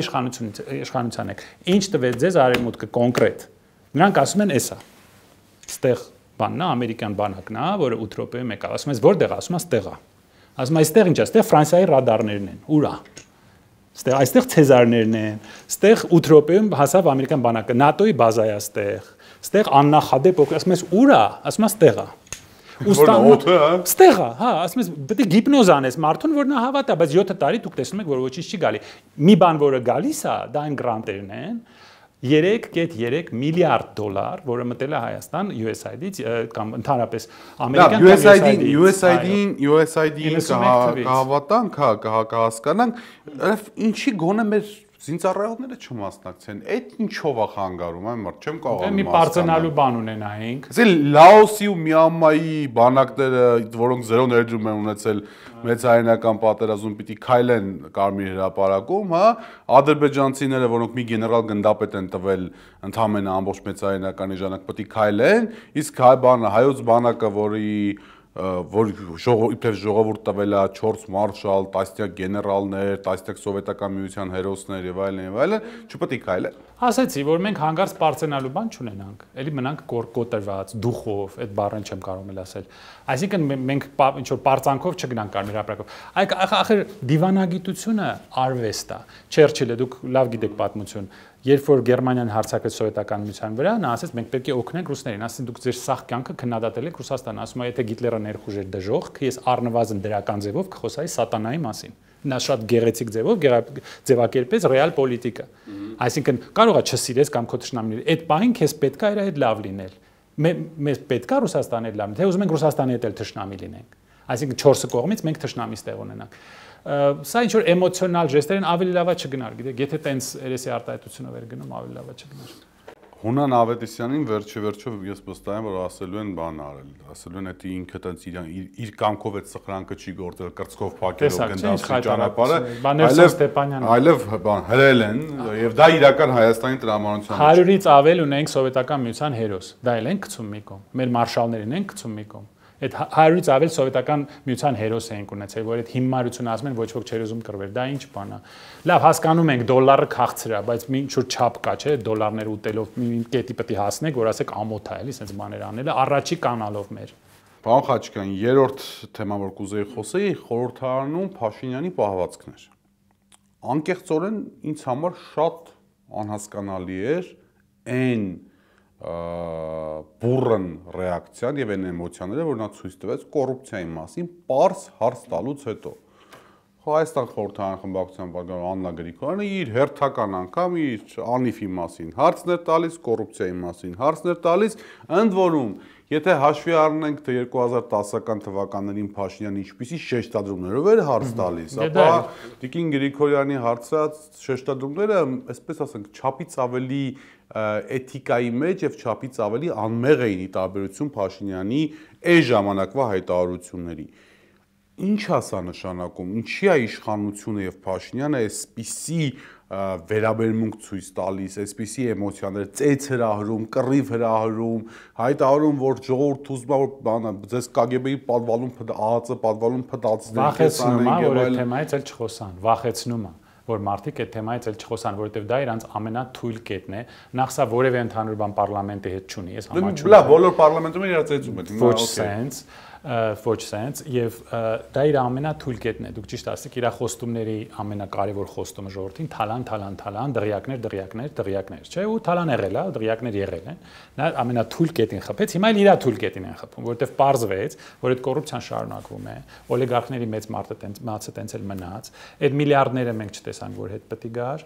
S2: իշխանության եք։ Ինչ տվեց ձեզ արևմուտքը կոնկրետ։ Նրանք ասում են էսա։ Ստեղ բանն է, ամերիկյան բանակն է, որը 8 րոպեում եկավ։ Ասում ես որտեղ, ասում է ստեղ է։ Ասում է այստեղ ինչ է, ստեղ Ֆրանսիայի ռադարներն են։ Ուր է։ Այստեղ Ցեզարներն են, այստեղ 8 րոպեում հասավ ամերիկյան բանակը, ՆԱՏՕ-ի բազա է այստեղ, այստեղ աննախադեպ ասում ես ուր է, ասում ես ստեղ է։ Ստեղ է, հա, ասում ես պետք է հիպնոզ անես մարդուն, որ նա հավատա, բայց 7 տարի դուք տեսնում եք, որ ոչինչ չի գալի։ Մի բան, որը գալիս է, դա այն գրանտերն են, 3.3 միլիարդ դոլար, որը մտել է Հայաստան USAID-ից կամ ընդհանրապես ամերիկյան
S1: USAID-ին կհավատանք, կհասկանանք, ինչի գոնե մեր զինծառայողները չմասնակցեն, այդ ինչով է խանգարում, այն մարդ չեմ կարող
S2: մի բարձրանալու բան ունենայինք։
S1: Ասել Լաոսի ու Մյանմայի բանակները, որոնք 0 ներդրում են ունեցել մեծահայնական պատերազմում, պիտի քայլեն Կարմիր հրապարակում, հա, ադրբեջանցիները, որոնք մի գեներալ գնդապետ են տվել ընդհանրապես ամբողջ մեծահայնականի ժամանակ, պիտի քայլեն, իսկ հայոց բանակը, որ իբրև ժողովուրդ տվել է 4 մարշալ, տասնյակ գեներալներ, տասնյակ սովետական միության հերոսներ եւ այլն, չպետք է քայլեն։
S2: Ասացի, որ մենք հանգարց բարձրանալու բան չունենանք, էլի մնանք կոտրված, դուխով, այդ բառն չեմ կարող էլ ասել։ Այսինքն մենք ինչ որ բարձանքով չգնանք Կարմիր հրապարակով։ Ախր դիվանագիտությունը արվեստ է։ Չերչիլը դուք լավ գիտեք պատմություն։ Երբ որ Գերմանիան հարձակվեց սովետական միության վրա, նա ասաց մենք պետք է օգնենք ռուսներին, ասին դուք ձեր սաղ կյանքը քննադատել եք Ռուսաստանը, ասում է եթե Հիտլերը ներխուժ էր դժոխք, ես առնվազն դրական ձևով կխոսայի սատանայի մասին։ Նա շատ գեղեցիկ ձևով ձևակերպեց ռեալ պոլիտիկա։ Այսինքն կարող է չսիրես կամ քո թշնամիներ, այդ պահին քեզ պետք է իր հետ լավ լինել։ Մեզ պետք է Ռուսաստանի հետ լավ լինել, թե ուզում ենք Ռուսաստանի հետ էլ թշնամի լինենք։ Այսինքն 4 կողմից մենք թշնամի ստեղ ունենանք։ Սա ինչ որ էմոցիոնալ ժեստեր են, ավելի լավա չգնար, գիտեք, եթե տենց երեսի արտահայտությունով էր գնում, ավելի լավա չգնար։
S1: Հունան Ավետիսյանին վերջով ես վստահ եմ, որ ասելու են բան արել, ասելու են դա ինքը տենց իր կամքով այդ սխրանքը չի գործել, կրծքով փակելով գնդացի ճանապարհը, այլև բան հրել են եւ դա իրական Հայաստանի տրամաբանության
S2: 100-ից ավել ունենք սովետական միության հերոս, դա էլ են գցում մի կողմ, մեր մարշալներին են գցում մի կողմ։ Այդ 100-ից ավել սովետական միության հերոս էին ունեցել, որ այդ հիմարությունը ասում են ոչ ոք չէր ուզում կռվել, դա ինչ բան է։ Լավ, հասկանում ենք դոլարը քաղցր է, բայց մի ինչ որ չափ կա, չէ, դոլարներ ուտելով մի կետի պետք է հասնեք, որ ասեք ամոթ է, էլի, sense բաներ անելը, առաջի կանալով մեր։
S1: Պարոն Խաչիկյան, երրորդ թեման, որ կուզեի խոսեի, խորհրդարանում Փաշինյանի պահվածքն էր։ Անկեղծորեն ինձ համար շատ անհասկանալի էր այն բուրըն ռեակցիան եւ այն էմոցիաները, որ նա ցույց տվեց կոռուպցիայի մասին, པարզ հարց տալուց հետո։ Հայաստան խորհրդարան խմբակցության պատգամավոր Աննա Գրիգորյանը իր հերթական անգամ իր անիֆի մասին հարցներ տալիս, կոռուպցիայի մասին հարցներ տալիս, ընդ որում Եթե հաշվի առնենք, թե 2010-ական թվականներին Փաշինյանը ինչպիսի շեշտադրումներով էր հարց տալիս, ապա Տիկին Գրիգորյանի հարցած շեշտադրումները, այսպես ասենք, չափից ավելի էթիկայի մեջ եւ չափից ավելի անմեղ էին ի տարբերություն Փաշինյանի այս ժամանակվա հայտարարությունների։ Ինչ է սա նշանակում, ինչի է իշխանությունը եւ Փաշինյանը այսպիսի վերաբերմունք ցույց տալիս, այսպիսի էմոցիաներ, ծեծ հրահրում, կռիվ հրահրում, հայտարարում, որ ժողովուրդ ուզում է, որ բանը, ձեզ KGB-ի պատվալում ԱԱԾ պատվալում փտացնեն,
S2: վախեցնում է, որ այդ թեմայից էլ չխոսան, վախեցնում է, որ մարդիկ այդ թեմայից էլ չխոսան, որովհետև դա իրանց ամենաթույլ կետն է, նախ սա որևէ ընդհանուր բան պարլամենտի հետ չունի, ես համաչում եմ։
S1: Բոլոր պարլամենտում իրար ծեծում են,
S2: ոչ sense եւ դա իր ամենաթույլ կետն է, դուք ճիշտ ասեք, իր խոստումների ամենակարևոր խոստումը ժողովրդին թալան, դղյակներ, չէ՞, ու թալան եղել է, դղյակներ եղել են։ Նա ամենաթույլ կետին խփեց, հիմա էլ իր թույլ կետին են խփում, որովհետեւ պարզվեց, որ այդ կոռուպցիան շարունակվում է, օլիգարխների մեծ մացը տենց էլ մնաց, այդ միլիարդները մենք չտեսանք, որ հետ պետք է գար,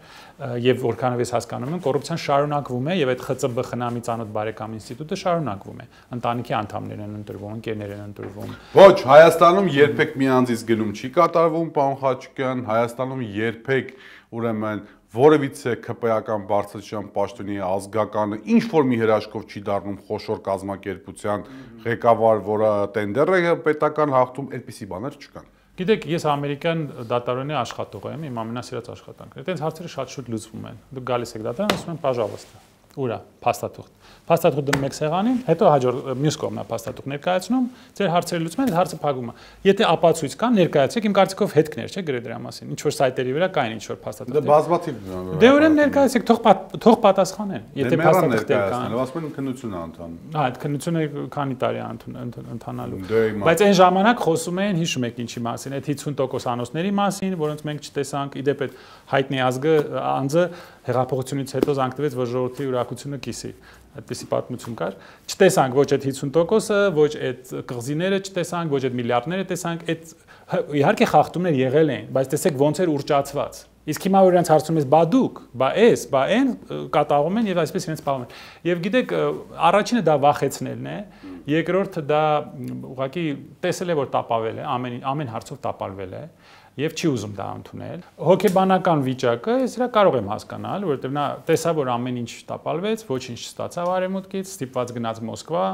S2: եւ որքանով ես հասկանում եմ, կոռուպցիան շարունակվում է եւ այդ ԽԾԲ խնամի ծանոթ բարեկամ ինստիտուտը շարունակվում է։ Ընտանիքի անդամներ են ընտրվում, ընկերներ են ընտրվում։
S1: Ոչ, Հայաստանում երբեք մի անձից գնում չի կատարվում, պարոն Խաչիկյան, Հայաստանում երբեք ուրեմն որևիցե ԿՊ-ական բարձրաստիճան պաշտոնի ազգականը ինչ որ մի հրաշքով չի դառնում խոշոր կազմակերպության ղեկավար, որը տենդեր է պետական հաղթում, այդպիսի բաներ չկան։
S2: Գիտեք, ես ամերիկյան դատարանի աշխատող եմ, իմ ամենասիրած աշխատանքն է։ Այդպես հարցերը շատ շուտ լուծվում են։ Դուք գալիս եք դատարան, ասում են, «Пожалуйста»։ Ուրա, փաստաթուղթ։ Փաստաթուղթ դնում եք սեղանին, հետո հաջորդ մյուս կողմն է փաստաթուղթ ներկայացնում, ձեր հարցերը լուծում են, հարցը փակվում է։ Եթե ապացույց կա, ներկայացեք, իմ կարծիքով հետքներ, չէ՞, գրել դրա մասին։ Ինչ որ սայթերի վրա կային ինչ որ փաստաթուղթ։
S1: Դա բազմաթիվ։
S2: Դե ուրեմն ներկայացեք, թող պատասխանեն։ Եթե փաստաթուղթեր կան։
S1: Ասում են քննություն է ընթանում։
S2: Հա, այդ քննությունը քանի տարի է ընթանալու։ Բայց այն ժամանակ խոսում էին, հիշում եք ինչի մասին, այդ 50% անոթների մասին, որոնց մենք չտեսանք, իդեպ այդ հայտնի անձը հեղափոխությունից հետո զանգտվեց, որ ժողովրդի ուրախությունը կիսի։ Այդպիսի պատմություն կար։ Չտեսանք ոչ այդ 50%-ը, ոչ այդ կղզիները չտեսանք, ոչ այդ միլիարդները տեսանք, այդ իհարկե խախտումներ եղել են, բայց տեսեք ոնց էր ուռճացված։ Իսկ հիմա որ իրենց հարցում ես, բա դուք, բա այն կատաղում են եւ այսպես իրենց պահում են։ Եվ գիտեք, առաջինը դա վախեցնելն է, երկրորդը դա ուղղակի տեսել է, որ տապավել է, ամեն հարցով տապալվել է։ Եվ չի ուզում դա ընդունել։ Հոգեբանական վիճակը ես դրա կարող եմ հասկանալ, որովհետև նա տեսա, որ ամեն ինչ տապալվեց, ոչինչ չստացավ արևմուտքից, ստիպված գնաց Մոսկվա,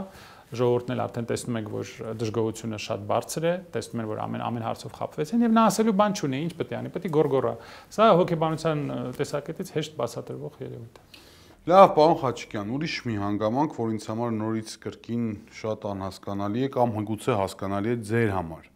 S2: ժողովուրդն էլ արդեն տեսնում եք, որ դժգոհությունը շատ բարձր է, տեսնում են, որ ամեն հարցով խաբվեցին եւ նա ասելու բան չունի, ինչ պետք է անի, պետք է գորգորա։ Սա հոգեբանության տեսակետից հեշտ բացատրվող երևույթ է։
S1: Լավ, պարոն Խաչիկյան, ուրիշ մի հանգամանք, որ ինձ համար նորից կրկին շատ անհասկանալի է կամ հնգուցե հասկանալի է ձեր համար։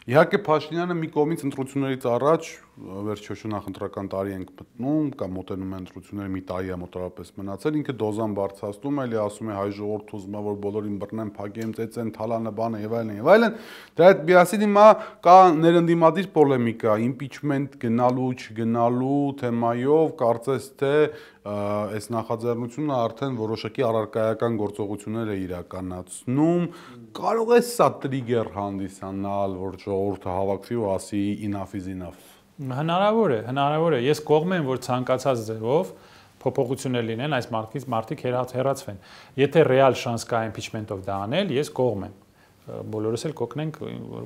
S1: Իհարկե Փաշինյանը մի կողմից ընտրություններից առաջ վերջոշու նախընտրական տարի ենք մտնում կամ մոտենում են ընտրությունները, մի տարի է մոտավորապես մնացել, ինքը դոզան բարձրացնում է, ասում է հայ ժողովուրդ ուզում է, որ բոլորին բռնեն, փակեն, ծեծեն, թալանը, բանը եւ այլն եւ այլն։ Դրա հետ միասին հիմա կա ներընդդիմադիր պոլեմիկա, իմպիչմենտ գնալու, չգնալու թեմայով, կարծես թե այս նախաձեռնությունը արդեն որոշակի առարկայական գործողություններ է իրականացնում, կարող է սա տրիգեր հանդիսանալ, որ ժողովուրդը հավաքվի ու ասի enough is enough։
S2: Հնարավոր է։ Ես կողմ եմ, որ ցանկացած ձևով փոփոխություններ լինեն, այս մարդիկ հեռացվեն։ Եթե ռեալ շանս կա impeachment-ով դա անել, ես կողմ եմ։ Բոլորս էլ կօգնենք,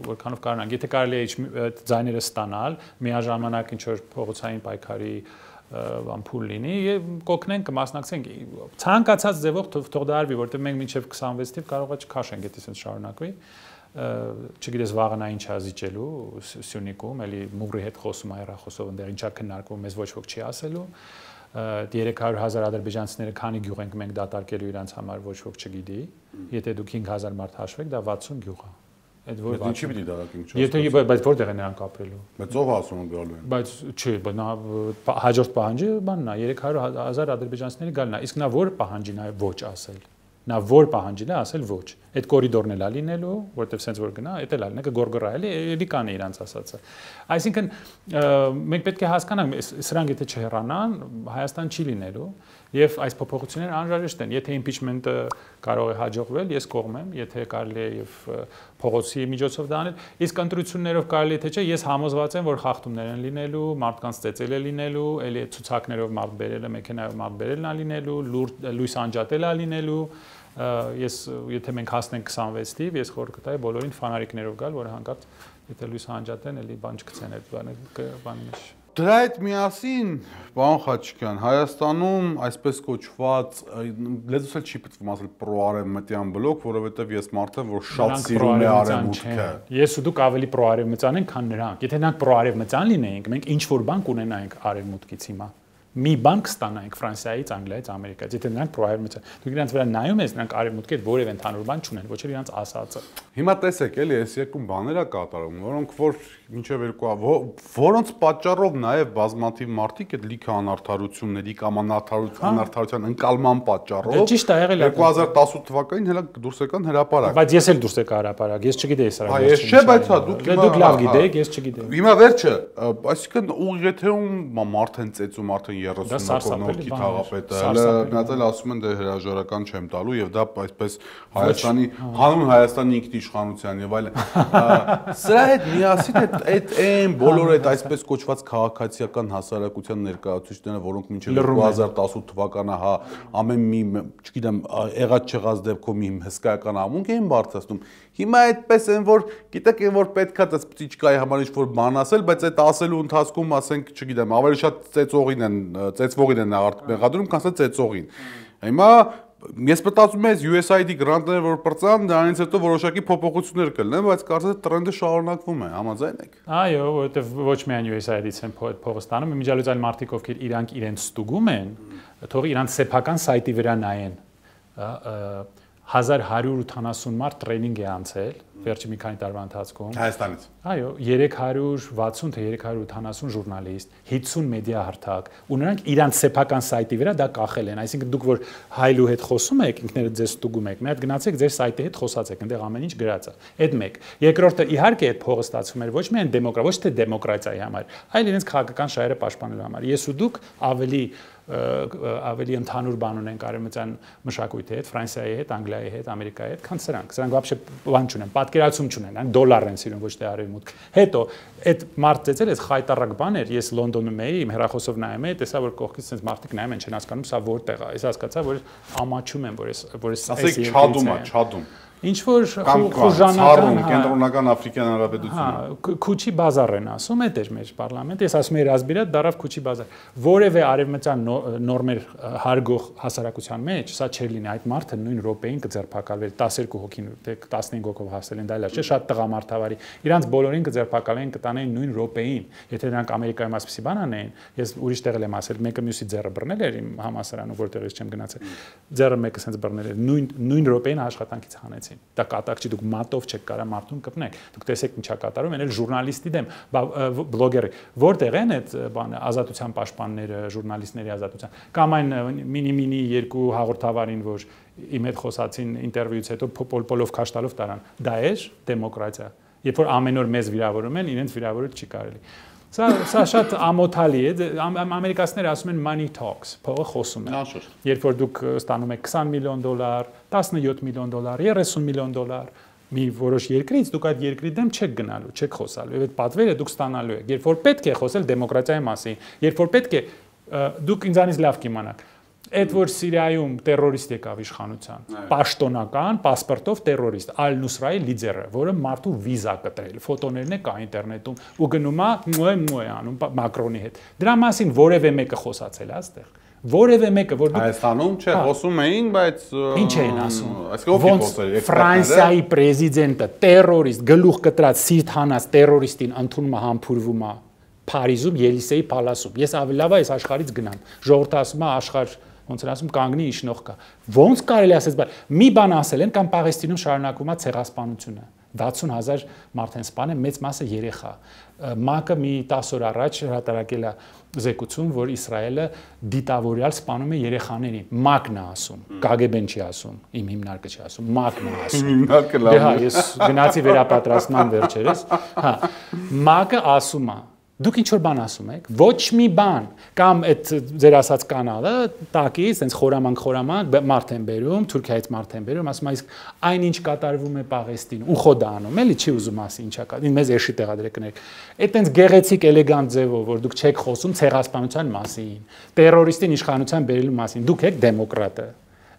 S2: որքանով կարողանանք։ Եթե կարելի է ձայները ստանալ, միաժամանակ ինչ որ փողոցային պայքարի ամփուլ լինի, եւ կօգնենք, կմասնակցենք։ Ցանկացած ձևով թող դա արվի, որտեղ մենք մինչեւ 26 թիվ կարող է չքաշենք, եթե ասենց շարունակվի։ Չգիտես վաղը նա ինչ է զիջելու Սյունիքում, էլի Մուրի հետ խոսում է հեռախոսով, այնտեղ ինչա քննարկվում, մեզ ոչ ոք չի ասելու։ 300,000 ադրբեջանցիները քանի գյուղ ենք մենք դատարկելու իրանց համար ոչ ոք չգիտի։ Եթե դուք 5,000 մարդ հաշվեք, դա 60 գյուղ է։ Այդ որ
S1: ինչի՞ պիտի դարակենք չէ։
S2: Եթե բայց որտեղ են նրանք ապրելու։
S1: Բայց ով ասում են գալու են։
S2: Բայց չի, նա հաջորդ պահանջը բանն է, 300,000 ադրբեջանցիների գալն է։ Իսկ նա որ պահանջին է ոչ ասել։ Նա որ պահանջին է ասել ոչ։ Այդ կորիդորն էլ է լինելու, որտեղ սենց որ գնա, դա էլ է լինելու, գորգորա էլի կան է իրանց ասածը։ Այսինքն մենք պետք է հասկանանք, սրանք եթե չհեռանան, Հայաստան չի լինելու եւ այս փոփոխությունները անհրաժեշտ են։ Եթե impeachment-ը կարող է հաջողվել, ես կողմ եմ, եթե կարելի է եւ փողոցի միջոցով դա անել, իսկ ընտրություններով կարելի է թե չէ, ես համոզված եմ, որ խախտումներ են լինելու, մարդկանց ծեծել է լինելու, էլի ցուցակներով մարդ բերելը, մեքենայով մարդ բերելն է լինելու, լույս անջատել է լինելու, ես եթե մենք հասնենք 26 թիվ, ես խորհուրդ կտայի բոլորին ֆանարիկներով գալ, որ հանկարծ եթե լույս հանջատեն, էլի բան չգցեն այդ բանը մեջ։
S1: Դրա հետ միասին, պարոն Խաչիկյան, Հայաստանում այսպես կոչված լեզուս էլ չի պետք ասել պրոարևմտյան բլոկ, որովհետև ես մարդ եմ, որ շատ սիրում է արևմուտքը։
S2: Ես ու դուք ավելի պրոարևմտյան ենք, քան նրանք։ Եթե նրանք պրոարևմտյան լինեինք, մենք ինչ որ բան կունենայինք արևմուտքից հիմա։ Մի բան կստանայինք Ֆրանսիայից, Անգլիայից, Ամերիկայից։ Եթե նրանք պրոարևմտյան, դուք իրենց վրա նայում ես, նրանք արևմուտքի հետ որևէ ընդհանուր բան չունեն, ոչ էլ իրենց ասածը։
S1: Հիմա տեսեք, էլի այս երկու բաներ է կատարում, որոնք որ մինչև որոնց պատճառով նաև բազմաթիվ մարդիկ այդ լիքը անարդարությունների կամ անարդարության ընկալման պատճառով
S2: ճիշտ է եղել
S1: 2018 թվականին հենց դուրս եկան հրապարակ։
S2: Բայց ես էլ դուրս եկա հրապարակ, ես չգիտեի սրա։
S1: Ես չէ, բայց հա
S2: դուք լավ գիտեիք, ես չգիտեի։
S1: Հիմա վերջը, այսինքն ուղիղ եթերում մարդ են ծեծում, արդեն 30-ով նորքի թաղապետը, գնացել ասում են դե հրաժարական չեմ տալու եւ դա այսպես Հայաստանի հանուն Հայաստանի ինքնիշխանության եւ այլն։ Սրա հետ միասին այդ այն բոլոր այդ այսպես կոչված քաղաքացիական հասարակության ներկայացուցիչները, որոնք մինչև 2018 թվականը հա ամեն մի, չգիտեմ, եղած չեղած դեպքում մի հսկայական ամունք էին բարձրացնում։ Հիմա այդպես են, որ գիտեք, այն որ պետքա դες պտիչկայի համար ինչ-որ բան ասել, բայց այդ ասելու ընթացքում, ասենք, չգիտեմ, ավելի շատ ծեծողին են մեղադրում, քան ծեծողին։ Հիմա ես մտածում եմ USAID գրանտները որ պրծան, դրանից հետո որոշակի փոփոխություններ կլինեն, բայց կարծես տրենդը շարունակվում է, համաձայն եք։
S2: Այո, որովհետև ոչ միայն USAID-ից են փողը ստանում, իմիջիալից այլ մարդիկ, ովքեր իրանք ստուգում են, թող իրանք սեփական սայթի վրա նայեն 1180 մարդ տրեյնինգ է անցել վերջի մի քանի տարվա ընթացքում
S1: Հայաստանից։
S2: Այո, 360 թե 380 ժուրնալիստ, 50 մեդիա հարթակ, ու նրանք իրանց սեփական սայթի վրա դա կախել են, այսինքն դուք որ հայլու հետ խոսում եք, ինքներդ ձեզ ստուգում եք, մի հատ գնացեք ձեր սայթի հետ խոսացեք, այնտեղ ամեն ինչ գրած է։ Այդ մեկ։ Երկրորդը իհարկե այդ փողը ստացվում էր ոչ միայն ոչ թե դեմոկրատիայի համար, այլ իրենց քաղաքական շահերը պաշտպանելու համար։ Ես ու դուք ավելի ընդհանուր բան ունենք արևմտյան մշակույթի հետ, Ֆրանսիայի հետ, Անգլիայի հետ, Ամերիկայի հետ, քան սրանք։ Սրանք вообще բան չունեն, պատկերացում չունեն, նրանք դոլար են սիրում, ոչ թե արևմուտք։ Հետո այդ մարդ ծեծել, այս խայտարակ բան էր, ես Լոնդոնում էի, իմ հեռախոսով նայում էի, տեսա որ կողքից sense մարդիկ նայում են, չեն հասկանում սա որտեղ է։ Ես հասկացա, որ ամաչում են, որ այս
S1: չադում
S2: ինչ որ խոժանական
S1: կենտրոնական Աֆրիկյան Հանրապետությունը։
S2: Հա, Քուչի բազար են ասում, այդ էր մեր պարլամենտը, ես ասում եի Ռազբիրատ դարավ Քուչի բազար։ Որևէ արևմտյան նորմեր հարգող հասարակության մեջ սա չէր լինի, այդ մարդը նույն րոպեին կձերբակալվեր 12 հոգին, թե 15 հոգով հասել են, դա էլ չէ, շատ տղամարդավարի։ Իրանց բոլորին կձերբակալեն, կտանեն նույն րոպեին։ Եթե նրանք Ամերիկայում ասպիսի բան անեին, ես ուրիշ տեղել եմ ասել, մեկը մյուսի ձեռը բռնել էր իմ համասարանում, որտեղից չեմ գնացել։ Ձեռը մեկը sense բռնել էր, նույն րոպեին աշխատանքից հանեց։ Դա կատակ չի, դուք մատով չեք կարա մարդուն կպնեք։ Դուք տեսեք ինչա կատարում, են էլ ժուրնալիստի դեմ, բլոգերի։ Որտեղ են այդ բանը ազատության պաշտպանները, ժուրնալիստների ազատության։ Կամ այն մինի երկու հաղորդավարին, որ իմ հետ խոսացին ինտերվյուից հետո պոլով քաշտալով տարան։ Դա է դեմոկրատիա։ Երբ որ ամեն օր մեզ վիրավորում են, իրենց վիրավորել չի կարելի։ Սա շատ ամոթալի է։ Ամերիկացիները ասում են money talks, փողը խոսում է։ Երբ որ դուք ստանում եք $20 միլիոն, $17 միլիոն, $30 միլիոն մի որոշ երկրից, դուք այդ երկրի դեմ չեք գնալու, չեք խոսալու։ Եվ այդ պատվերը դուք ստանալու եք։ Երբ որ պետք է խոսել դեմոկրատիայի մասին, երբ որ պետք է դուք ինձանից լավ կիմանաք։ Այդ որ Սիրիայում տերորիստ եկավ իշխանության, պաշտոնական պասպորտով տերորիստ, Ալ-Նուսրայի լիդերը, որը մարդու վիզա կտրել, ֆոտոներն է կա ինտերնետում ու գնում է անում Մակրոնի հետ։ Դրա մասին որևէ մեկը խոսացել է այստեղ։ Որևէ մեկը որ դուք
S1: Հայաստանում չէ, խոսում էին, բայց
S2: ինչ էին ասում։
S1: Այսինքն ովքեր խոսել,
S2: Ֆրանսիայի պրեզիդենտը տերորիստ գլուխ կտրած սիրտ հանած տերորիստին ընդունում է համբուրվում է Փարիզում Ելիսեի պալասում։ Ես ավելի լավ է այս աշխարհից գնամ։ Ժողովուրդը ասում է աշխարհ ոնց են ասում կանգնի իշխնող կա։ Ոնց կարելի ասես բան։ Մի բան ասել են կամ Պաղեստինում շարունակվում է ցեղասպանությունը։ 60,000 մարդ են սպանել, մեծ մասը երեխա։ ՄԱԿ-ը մի 10 օր առաջ հրատարակել է զեկուցում, որ Իսրայելը դիտավորյալ սպանում է երեխաներին։ ՄԱԿ-ն է ասում, ԿԳԲ-ն չի ասում, իմ հիմնարկը չի ասում, ՄԱԿ-ն է ասում։
S1: Հիմնարկը լավ։
S2: Դե հա, ես գնացի վերապատրաստման վերջերս, հա, ՄԱԿ-ը ասում է Դուք ինչ որ բան ասում եք, ոչ մի բան, կամ այդ ձեր ասած կանալը տակից, այնց խորամանկ մարդ են բերում, Թուրքիայից մարդ են բերում, ասում այս այնինչ կատարվում է Պաղեստինում, ու խոդա անում, էլի չի ուզում ասի ինչա կա, մեզ էշի տեղադրեք ներ։ Այդ այնց գեղեցիկ էլեգանտ ձևով, որ դուք չեք խոսում ցեղասպանության մասին, տերորիստին իշխանության բերելու մասին, դուք եք դեմոկրատը։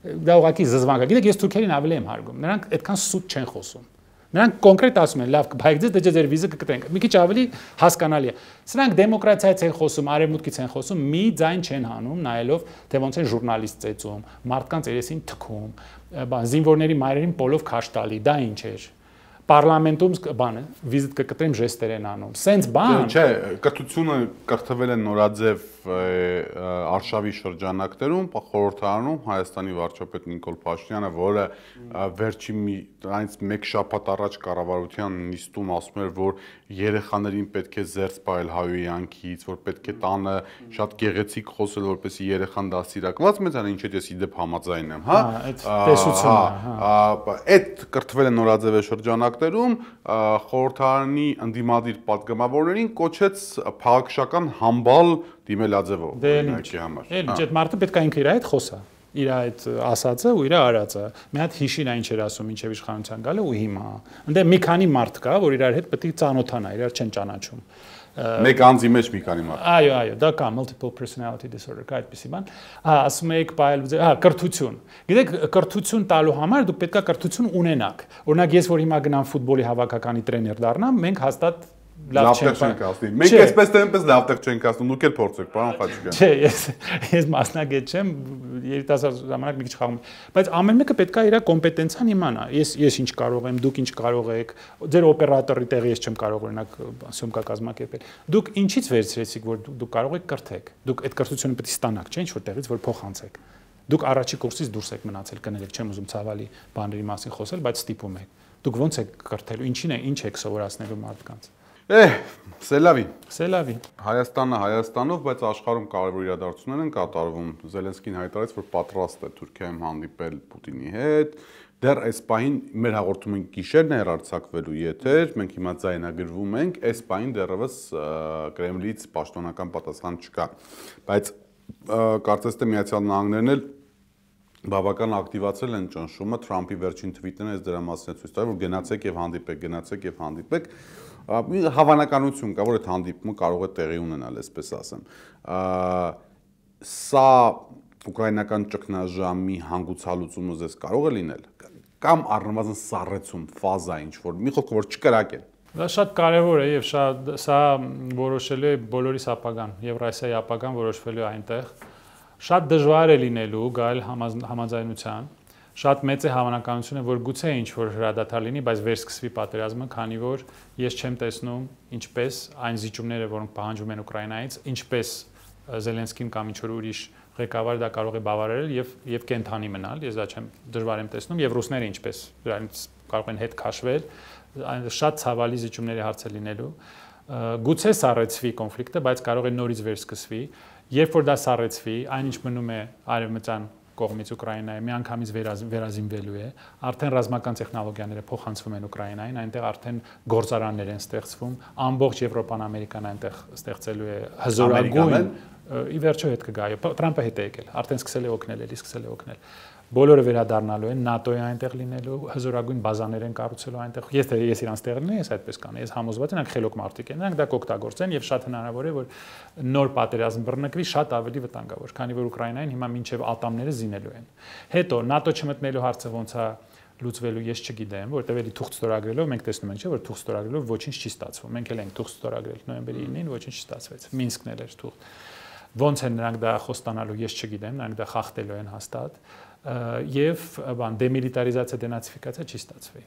S2: դա ուղղակի զզվանք է։ Գիտեք, ես թուրքերին ավելի եմ հարգում։ Նրանք այդքան սուտ չեն խոսում։ Նրանք կոնկրետ ասում են, լավ, բայց դե ձեր վիզը կկտրենք։ Մի քիչ ավելի հասկանալի է։ Սրանք դեմոկրատիայից են խոսում, արևմուտքից են խոսում, մի ձայն չեն հանում, նայելով, թե ոնց են ժուրնալիստ ծեծում, մարդկանց երեսին թքում, զինվորների մայրերին պոլով քաշ տալի, դա ինչ էր։ Պարլամենտում բանը վիզիտ կկտրեմ ժեստեր են անում։ Սենց բան։
S1: Չէ, կրթությունը կրթվել է նորաձև արշավի շրջանակներում, խորհրդարանում Հայաստանի վարչապետ Նիկոլ Փաշինյանը, որը վերջին մեկ շաբաթ առաջ կառավարության նիստում ասում էր, որ երեխաներին պետք է զերծ պահել հայոյանքից, որ պետք է տանը շատ գեղեցիկ խոսել, որպեսզի երեխան դաստիարակված մեծանա, ինչ ես իդեպ համաձայն եմ, հա։
S2: Այդ տեսությունը,
S1: այդ կրթվել է նորաձև շրջանակներում, խորհրդարանի ընդդիմադիր պատգամավորներին կոչեց փաղաքշական համբալ դիմել Աձևով օրինակի համար։
S2: Էլի այդ մարդը պետք է ինքը իր այդ խոսա, իր այդ ասածը ու իր արածը։ Մի հատ հիշին այն չէր ասում, ինչև իշխանության գալը ու հիմա։ Այնտեղ մի քանի մարդ կա, որ իրար հետ պետք է ծանոթանա, իրար չեն ճանաչում։
S1: Մեկ անձի մեջ մի քանի մարդ։
S2: Այո, դա կա multiple personality disorder, կա այդպիսի բան։ Ասում եք բայել, կրթություն։ Գիտեք, կրթություն տալու համար դուք պետք է կրթություն ունենաք։ Օրինակ ես որ հիմա գնամ ֆուտբոլի հավաքականի տրեներ դառնամ, մենք հաստատ
S1: լավ չենք ասում։ Մենք այսպես թե այնպես լավ տեղ չենք ասում, դուք էլ փորձեք, պարոն Խաչիկյան։
S2: Չէ, ես մասնագետ չեմ, երիտասարդ ժամանակ մի քիչ խաղում։ Բայց ամեն մեկը պետք է իր կոմպետենցիան իմանա։ Ես ինչ կարող եմ, դուք ինչ կարող եք, ձեր օպերատորի տեղը ես չեմ կարող օրինակ սյոմկա կազմակերպել։ Դուք ինչից վերցրեցիք, որ դուք կարող եք կրթեք։ Դուք այդ կրթությունը պետք է ստանաք, չէ՞, ինչ որ տեղից, որ փոխանցեք։ Դուք առաջի կուրսից դուրս եք մնացել, կներեք, չեմ ուզում ցավալի բաների մասին խոսել, բայց ստիպում եք։ Դուք ո՞նց եք կրթելու, ինչ եք սովորացնելու մարդկանց։
S1: Սելավի։
S2: Սելավի։
S1: Հայաստանը Հայաստանով, բայց աշխարհում կարևոր իրադարձություններ են կատարվում։ Զելենսկին հայտարարեց, որ պատրաստ է Թուրքիայում հանդիպել Պուտինի հետ։ Դեռ այս պահին մեր հաղորդումը գիշերն է հեռարձակվելու եթեր, մենք հիմա ձայնագրվում ենք, այս պահին դեռևս Կրեմլից պաշտոնական պատասխան չկա։ Բայց կարծես թե Միացյալ Նահանգներն էլ բավական ակտիվացել են ճնշումը, Թրամփի վերջին թվիտերն էս դրա մասին ցույց տալու, որ գնացեք եւ հանդիպեք, գնացեք եւ հանդիպեք։ Հավանականություն կա, որ այդ հանդիպումը կարող է տեղի ունենալ, այսպես ասեմ։ Սա ուկրաինական ճգնաժամի հանգուցալուծումը ձեզ կարող է լինել կամ առնվազն սառեցում ֆազա ինչ որ մի խոսքով որ չկրակեն։
S2: Դա շատ կարևոր է եւ սա որոշելու է բոլորիս ապագան, Եվրասիայի ապագան որոշվելու է այնտեղ։ Շատ դժվար է լինելու գալ համաձայնության։ Շատ մեծ է հավանականությունը, որ գուցե ինչ-որ հրադադար լինի, բայց վերսկսվի պատերազմը, քանի որ ես չեմ տեսնում ինչպես այն զիջումները, որոնք պահանջում են Ուկրաինայից, ինչպես Զելենսկին կամ ինչ-որ ուրիշ ղեկավար դա կարող է բավարարել եւ կենթանի մնալ, ես դա չեմ դժվար եմ տեսնում, եւ ռուսները ինչպես դրանից կարող են հետ քաշվել, շատ ցավալի զիջումների հարց է լինելու։ Գուցե սառեցվի կոնֆլիկտը, բայց կարող է նորից վերսկսվի, երբ որ դա սառեցվի, այնինչ մնում է արևմտյան կողմից Ուկրաինայի միանգամից վերազինվելու է, արդեն ռազմական տեխնոլոգիաները փոխանցվում են Ուկրաինային, այնտեղ արդեն գործարաններ են ստեղծվում, ամբողջ Եվրոպան, Ամերիկան այնտեղ ստեղծելու է հզորագույն, ի վերջո հետ կգա, Թրամփը հետ է եկել, արդեն սկսել է օգնել, էլի սկսել է օգնել։ Բոլորը վերադառնալու են, ՆԱՏՕ-ը այնտեղ լինելու, հզորագույն բազաներ են կառուցելու այնտեղ։ Ես իրանց տեղն եմ, ես այդպես կանեմ, ես համոզված եմ, նրանք խելոք մարդիկ են, նրանք դա կօգտագործեն եւ շատ հնարավոր է, որ նոր պատերազմ բռնկվի շատ ավելի վտանգավոր, քանի որ Ուկրաինային հիմա մինչեւ ատամները զինելու են։ Հետո ՆԱՏՕ չմտնելու հարցը ոնց է լուծվելու, ես չգիտեմ, որտեղ էլի թուղթ ստորագրելով մենք տեսնում ենք, չէ՞, որ թուղթ ստորագրելով ոչինչ չի ստացվում։ Մենք էլ ենք թուղթ ստորագրել նոյեմբերի 9-ին, ոչինչ չստացվեց։ Մինսկն էլ էր թուղթ։ Ոնց են նրանք դա խոստանալու, ես չգիտեմ, նրանք դա խախտելու են հաստատ եւ դեմիլիտարիզացիա, դենացիֆիկացիա չի ստացվի։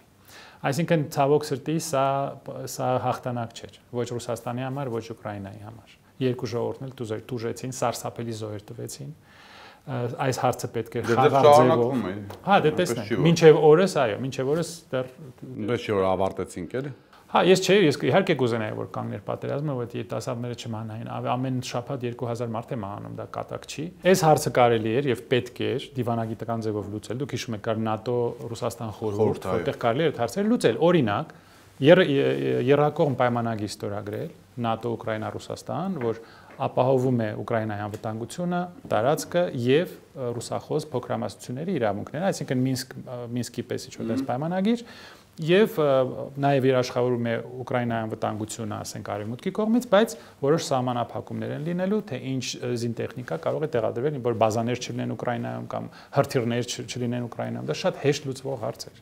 S2: Այսինքն ցավոք սրտի սա հաղթանակ չէր, ոչ Ռուսաստանի համար, ոչ Ուկրաինայի համար։ Երկու ժողովուրդն էլ տուժեցին, սարսափելի զոհեր տվեցին։ Այս հարցը պետք է խաղաղ ձևով։ Հա, դե տեսնենք։ Մինչև օրս, այո, մինչև օրս դեռ
S1: Ինչի որ ավարտեցինք էլի։
S2: Հա, ես իհարկե կուզենայի որ կանգներ պատերազմը, որ երիտասարդները չմահանային, ամեն շաբաթ 2000 մարդ է մահանում, դա կատակ չի։ Այս հարցը կարելի էր եւ պետք էր դիվանագիտական ձևով լուծել։ Դուք հիշում եք, կար ՆԱՏՕ Ռուսաստան խորհուրդ, որտեղ կարելի էր հարցերը լուծել։ Օրինակ, երրակողմ պայմանագիր ստորագրել ՆԱՏՕ Ուկրաինա Ռուսաստան, որ ապահովում է Ուկրաինայի անվտանգությունը, տարածքը եւ ռուսախոս փոքրամասնությունների իրավունքները, այսինքն Մինսկի պես ինչ-որ դες պայմանագիր Եվ նաև երաշխավորում է Ուկրաինայում վտանգությունը, ասենք արևմուտքի կողմից, բայց որոշ սահմանափակումներ են լինելու, թե ինչ զինտեխնիկա կարող է տեղադրվել, որ բազաներ չլինեն Ուկրաինայում կամ հրթիռներ չլինեն Ուկրաինայում, դա շատ հեշտ լուծվող հարց էր։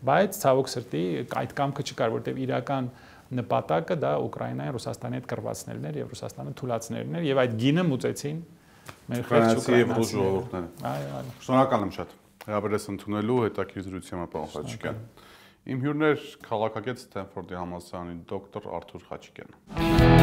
S2: Բայց ցավոք սրտի այդ կամքը չկար, որտեղ իրական նպատակը դա Ուկրաինային Ռուսաստանի հետ կռվածնելն էր եւ Ռուսաստանը թուլացնելն էր եւ այդ գինը մուծեցին մեր խեղճ
S1: ուկրաինացիները։
S2: Այո։
S1: Շնորհակալ եմ շատ։ Հրավերս ընդունելու հետաքրքիր զրույցի պարոն Խաչիկյան։ Իմ հյուրն էր քաղաքագետ Սթենֆորդի համալսարանի դոկտոր Արթուր Խաչիկյանը։